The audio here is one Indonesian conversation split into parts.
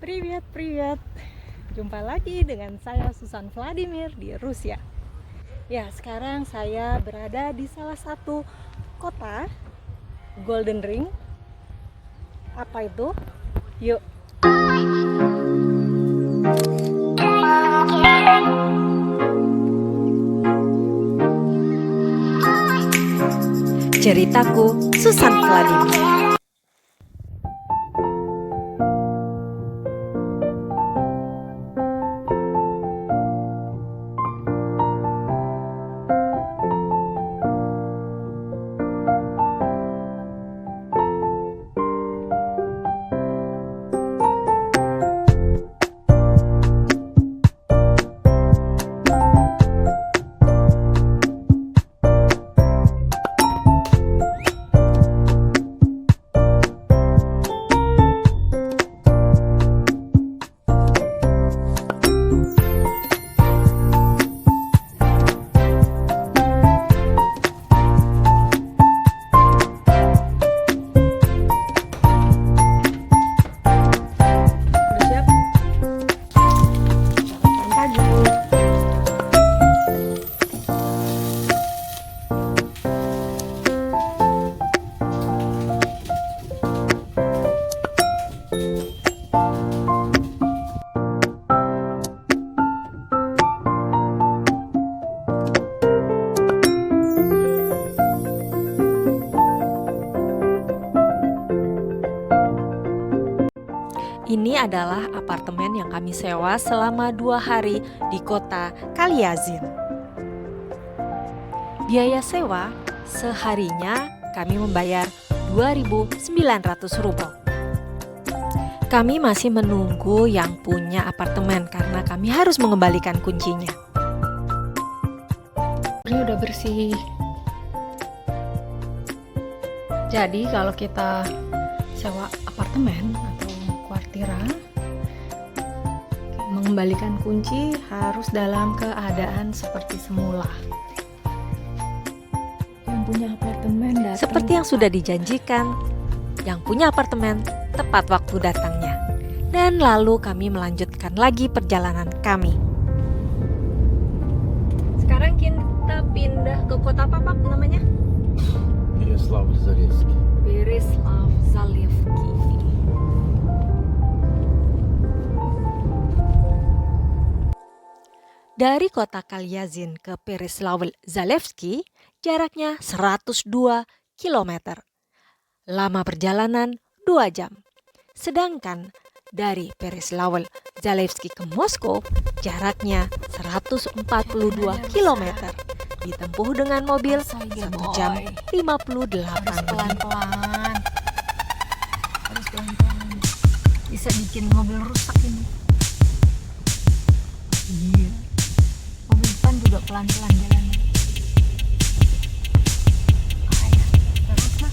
Привет, привет. Jumpa lagi dengan saya Susan Vladimir di Rusia. Ya, sekarang saya berada di salah satu kota Golden Ring. Apa itu? Yuk. Ceritaku Susan Vladimir. Ini adalah apartemen yang kami sewa selama 2 hari di kota Kalyazin. Biaya sewa seharinya kami membayar 2.900 ruble. Kami masih menunggu yang punya apartemen karena kami harus mengembalikan kuncinya. Ini udah bersih. Jadi kalau kita sewa apartemen atau kuartiran, mengembalikan kunci harus dalam keadaan seperti semula. Yang punya apartemen datang seperti yang sudah dijanjikan, yang punya apartemen tepat waktu datangnya. Dan lalu kami melanjutkan lagi perjalanan kami. Sekarang kita pindah ke kota apa, Pak, namanya? Переславль-Залесский. Переславль-Залесский. Dari kota Kalyazin ke Pereslavl-Zalewski jaraknya 102 km. Lama perjalanan 2 jam. Sedangkan dari Pereslavl-Zalewski ke Moskow jaraknya 142 km. Ditempuh dengan mobil 1 jam 58 menit. Pelan-pelan. Harus pelan-pelan. Bisa bikin mobil rusak ini. Iya. Mobil depan juga pelan-pelan jalannya. Ayo, terus lah.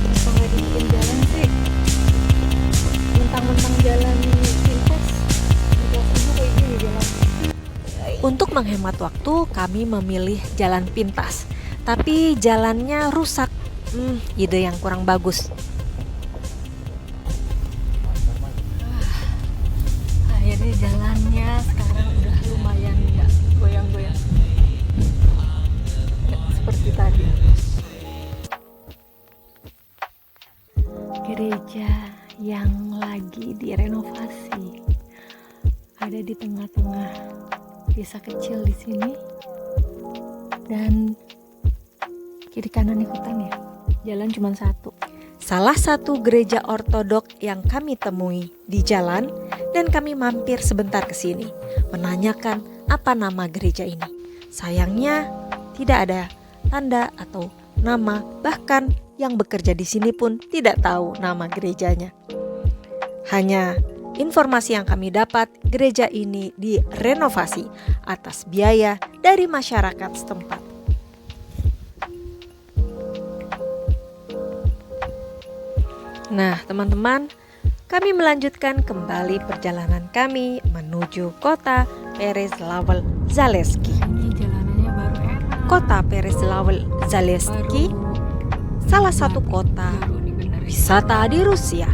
Kenapa nggak dibikin jalan sih? Mentang-mentang jalan pintas, pintasnya kayak gini jalan. Untuk menghemat waktu, kami memilih jalan pintas. Tapi jalannya rusak. Ide yang kurang bagus. Akhirnya jalannya sekarang udah lumayan nggak goyang-goyang. Nggak seperti tadi. Gereja yang lagi direnovasi ada di tengah-tengah desa kecil di sini, dan kiri kanan hutan ya. Jalan cuma satu. Salah satu gereja ortodok yang kami temui di jalan, dan kami mampir sebentar ke sini menanyakan apa nama gereja ini. Sayangnya tidak ada tanda atau nama, bahkan yang bekerja di sini pun tidak tahu nama gerejanya. Hanya informasi yang kami dapat, gereja ini direnovasi atas biaya dari masyarakat setempat. Nah, teman-teman, kami melanjutkan kembali perjalanan kami menuju kota Pereslavl-Zalesski. Ini jalanannya baru enak. Kota Pereslawl-Zalesky, salah satu kota wisata di Rusia,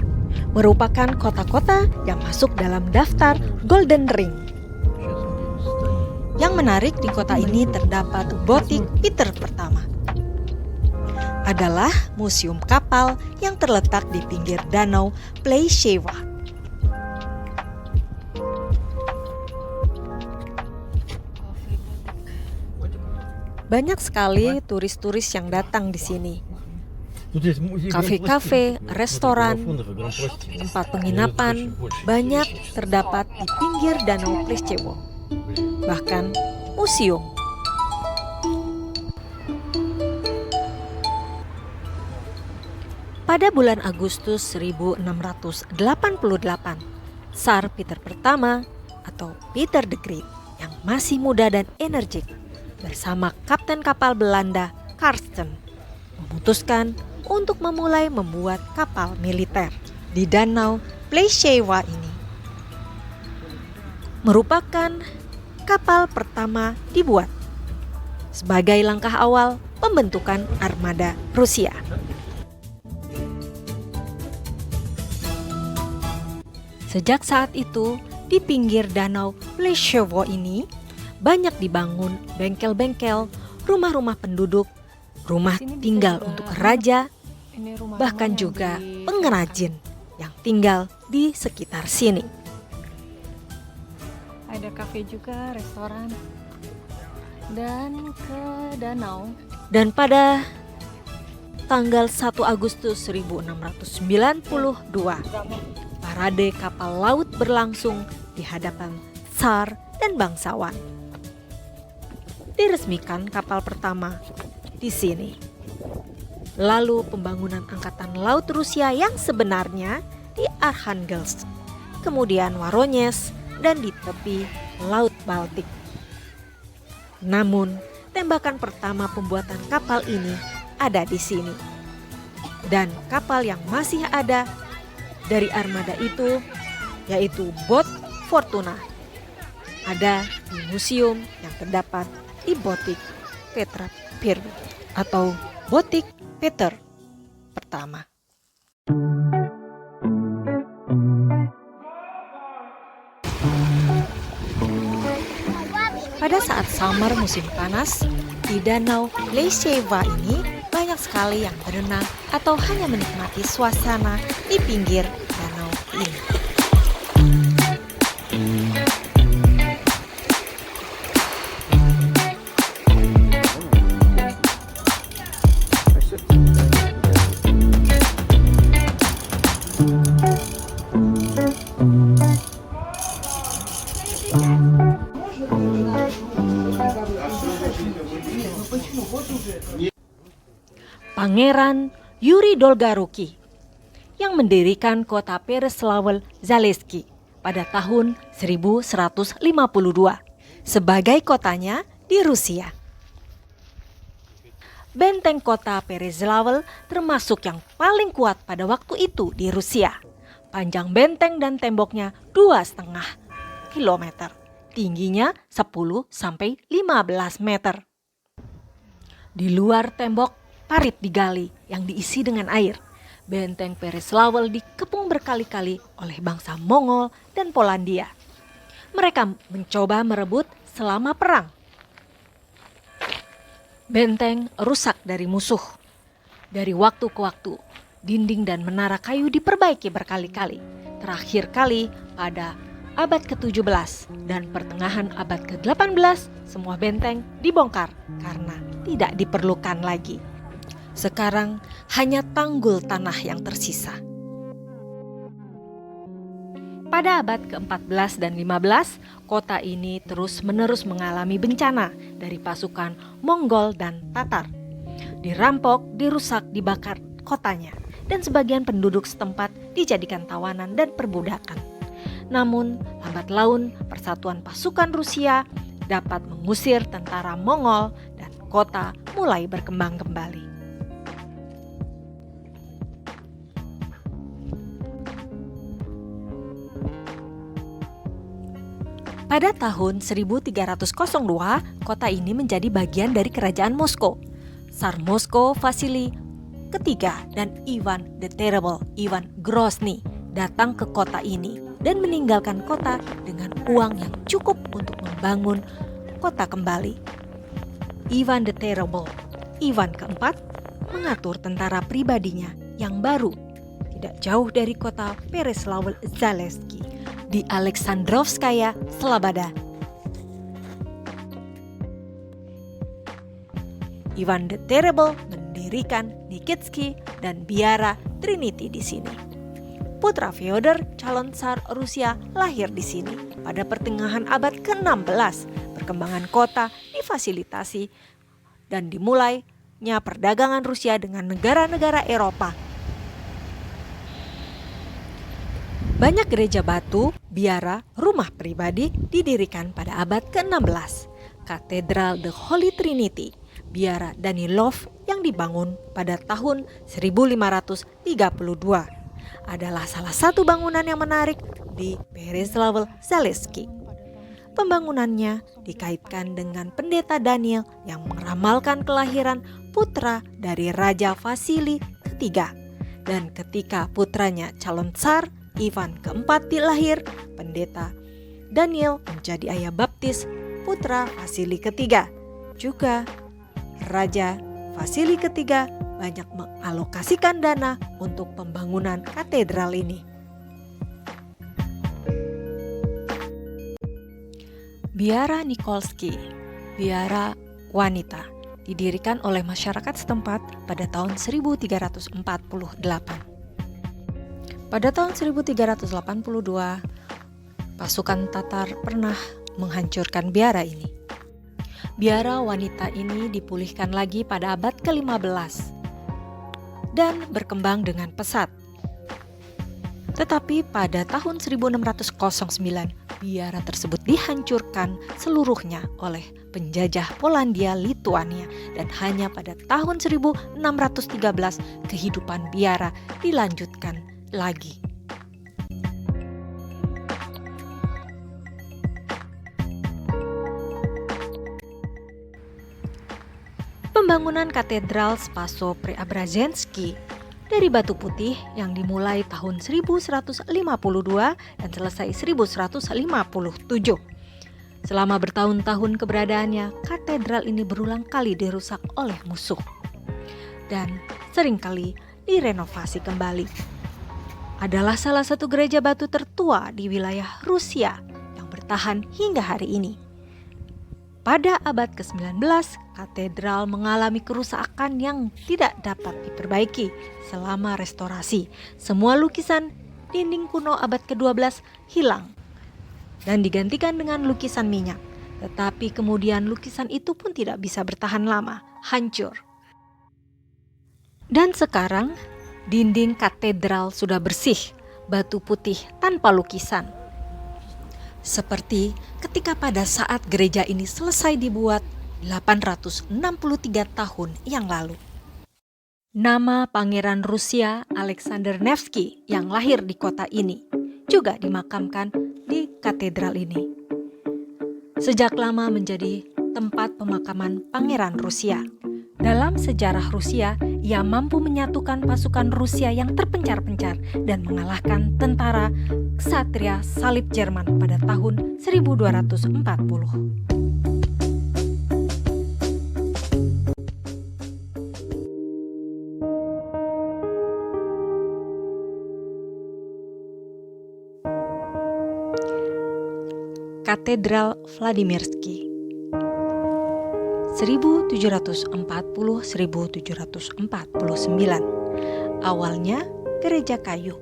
merupakan kota-kota yang masuk dalam daftar Golden Ring. Yang menarik di kota ini terdapat Botik Peter pertama. Adalah museum kapal yang terletak di pinggir danau Pleiševo. Banyak sekali turis-turis yang datang di sini. Kafe-kafe, restoran, tempat penginapan banyak terdapat di pinggir danau Pleiševo. Bahkan museum. Pada bulan Agustus 1688, Tsar Peter pertama atau Peter the Great yang masih muda dan energik bersama kapten kapal Belanda Carsten memutuskan untuk memulai membuat kapal militer di danau Pleiševo ini. Merupakan kapal pertama dibuat sebagai langkah awal pembentukan armada Rusia. Sejak saat itu, di pinggir danau Pleiševo ini banyak dibangun bengkel-bengkel, rumah-rumah penduduk, rumah tinggal untuk raja, bahkan juga pengrajin yang tinggal di sekitar sini. Ada kafe juga, restoran, dan ke danau. Dan pada tanggal 1 Agustus 1692, parade kapal laut berlangsung di hadapan Tsar dan bangsawan. Diresmikan kapal pertama di sini. Lalu pembangunan angkatan laut Rusia yang sebenarnya di Arkhangelsk, kemudian Voronezh, dan di tepi Laut Baltik. Namun, tembakan pertama pembuatan kapal ini ada di sini. Dan kapal yang masih ada dari armada itu yaitu Bot Fortuna, ada di museum yang terdapat di Botik Petra Pirwi atau Botik Peter pertama. Pada saat summer musim panas, di danau Pleiševo ini banyak sekali yang berenang atau hanya menikmati suasana di pinggir danau ini. Pangeran Yuri Dolgoruki yang mendirikan kota Pereslawl-Zalesky pada tahun 1152 sebagai kotanya di Rusia. Benteng kota Pereslawl termasuk yang paling kuat pada waktu itu di Rusia. Panjang benteng dan temboknya 2,5 kilometer, tingginya 10-15 meter. Di luar tembok parit digali yang diisi dengan air. Benteng Pereslawl dikepung berkali-kali oleh bangsa Mongol dan Polandia. Mereka mencoba merebut selama perang. Benteng rusak dari musuh. Dari waktu ke waktu, dinding dan menara kayu diperbaiki berkali-kali. Terakhir kali pada abad ke-17 dan pertengahan abad ke-18, semua benteng dibongkar karena tidak diperlukan lagi. Sekarang hanya tanggul tanah yang tersisa. Pada abad ke-14 dan 15, kota ini terus-menerus mengalami bencana dari pasukan Mongol dan Tatar. Dirampok, dirusak, dibakar kotanya, dan sebagian penduduk setempat dijadikan tawanan dan perbudakan. Namun, lambat laun persatuan pasukan Rusia dapat mengusir tentara Mongol dan kota mulai berkembang kembali. Pada tahun 1302, kota ini menjadi bagian dari kerajaan Moskow. Tsar Moskow Vasili ketiga dan Ivan the Terrible, Ivan Grozny, datang ke kota ini dan meninggalkan kota dengan uang yang cukup untuk membangun kota kembali. Ivan the Terrible, Ivan keempat, mengatur tentara pribadinya yang baru tidak jauh dari kota Pereslavl-Zalesky di Aleksandrovskaya Slobada. Ivan the Terrible mendirikan Nikitsky dan Biara Trinity di sini. Putra Fyodor, calon Tsar Rusia, lahir di sini pada pertengahan abad ke-16. Perkembangan kota difasilitasi dan dimulainya perdagangan Rusia dengan negara-negara Eropa. Banyak gereja batu, biara, rumah pribadi didirikan pada abad ke-16. Katedral The Holy Trinity, biara Danilov yang dibangun pada tahun 1532 adalah salah satu bangunan yang menarik di Pereslavl-Zalesky. Pembangunannya dikaitkan dengan pendeta Daniel yang meramalkan kelahiran putra dari Raja Vasili ketiga. Dan ketika putranya calon Tsar Ivan keempat dilahir, pendeta Daniel menjadi ayah baptis putra Vasili ketiga. Juga Raja Vasili ketiga banyak mengalokasikan dana untuk pembangunan katedral ini. Biara Nikolsky, biara wanita, didirikan oleh masyarakat setempat pada tahun 1348. Pada tahun 1382, pasukan Tatar pernah menghancurkan biara ini. Biara wanita ini dipulihkan lagi pada abad ke-15 dan berkembang dengan pesat. Tetapi pada tahun 1609, biara tersebut dihancurkan seluruhnya oleh penjajah Polandia Lituania dan hanya pada tahun 1613 kehidupan biara dilanjutkan lagi. Pembangunan katedral Spaso Preobrazhensky dari batu putih yang dimulai tahun 1152 dan selesai 1157. Selama bertahun-tahun keberadaannya, katedral ini berulang kali dirusak oleh musuh dan seringkali direnovasi kembali. Adalah salah satu gereja batu tertua di wilayah Rusia yang bertahan hingga hari ini. Pada abad ke-19, katedral mengalami kerusakan yang tidak dapat diperbaiki selama restorasi. Semua lukisan dinding kuno abad ke-12 hilang dan digantikan dengan lukisan minyak. Tetapi kemudian lukisan itu pun tidak bisa bertahan lama, hancur. Dan sekarang dinding katedral sudah bersih, batu putih tanpa lukisan. Seperti ketika pada saat gereja ini selesai dibuat 863 tahun yang lalu. Nama Pangeran Rusia Alexander Nevsky yang lahir di kota ini juga dimakamkan di katedral ini. Sejak lama menjadi tempat pemakaman Pangeran Rusia. Dalam sejarah Rusia, ia mampu menyatukan pasukan Rusia yang terpencar-pencar dan mengalahkan tentara ksatria salib Jerman pada tahun 1240. Katedral Vladimirsky 1740-1749. Awalnya gereja kayu.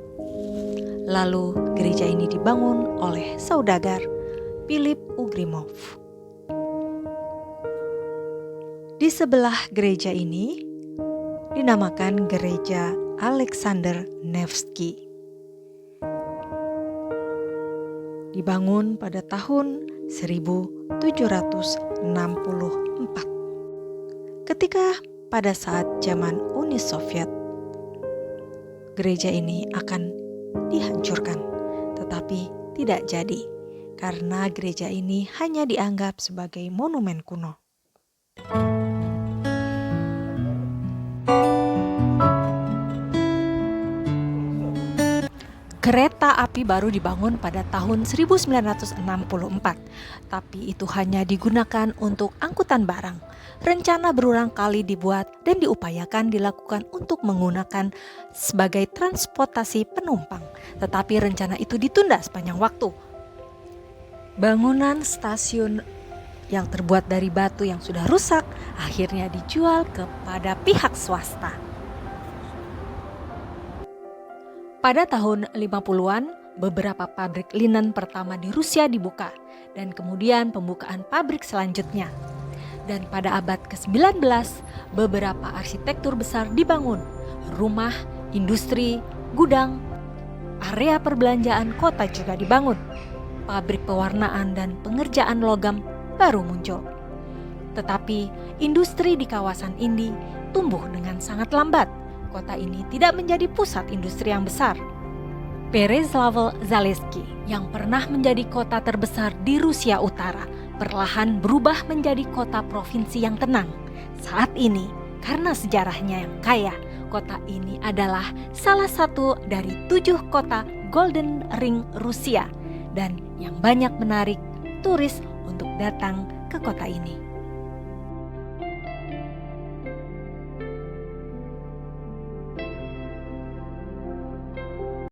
Lalu gereja ini dibangun oleh saudagar Philip Ugrimov. Di sebelah gereja ini dinamakan Gereja Alexander Nevsky. Dibangun pada tahun 1764. Ketika pada saat zaman Uni Soviet, gereja ini akan dihancurkan, tetapi tidak jadi karena gereja ini hanya dianggap sebagai monumen kuno. Kereta api baru dibangun pada tahun 1964, tapi itu hanya digunakan untuk angkutan barang. Rencana berulang kali dibuat dan diupayakan dilakukan untuk menggunakan sebagai transportasi penumpang, tetapi rencana itu ditunda sepanjang waktu. Bangunan stasiun yang terbuat dari batu yang sudah rusak akhirnya dijual kepada pihak swasta. Pada tahun 50-an, beberapa pabrik linen pertama di Rusia dibuka dan kemudian pembukaan pabrik selanjutnya. Dan pada abad ke-19, beberapa arsitektur besar dibangun, rumah, industri, gudang, area perbelanjaan kota juga dibangun. Pabrik pewarnaan dan pengerjaan logam baru muncul. Tetapi industri di kawasan ini tumbuh dengan sangat lambat. Kota ini tidak menjadi pusat industri yang besar. Pereslaval-Zaleski yang pernah menjadi kota terbesar di Rusia Utara perlahan berubah menjadi kota provinsi yang tenang. Saat ini, karena sejarahnya yang kaya, kota ini adalah salah satu dari 7 kota Golden Ring Rusia dan yang banyak menarik turis untuk datang ke kota ini.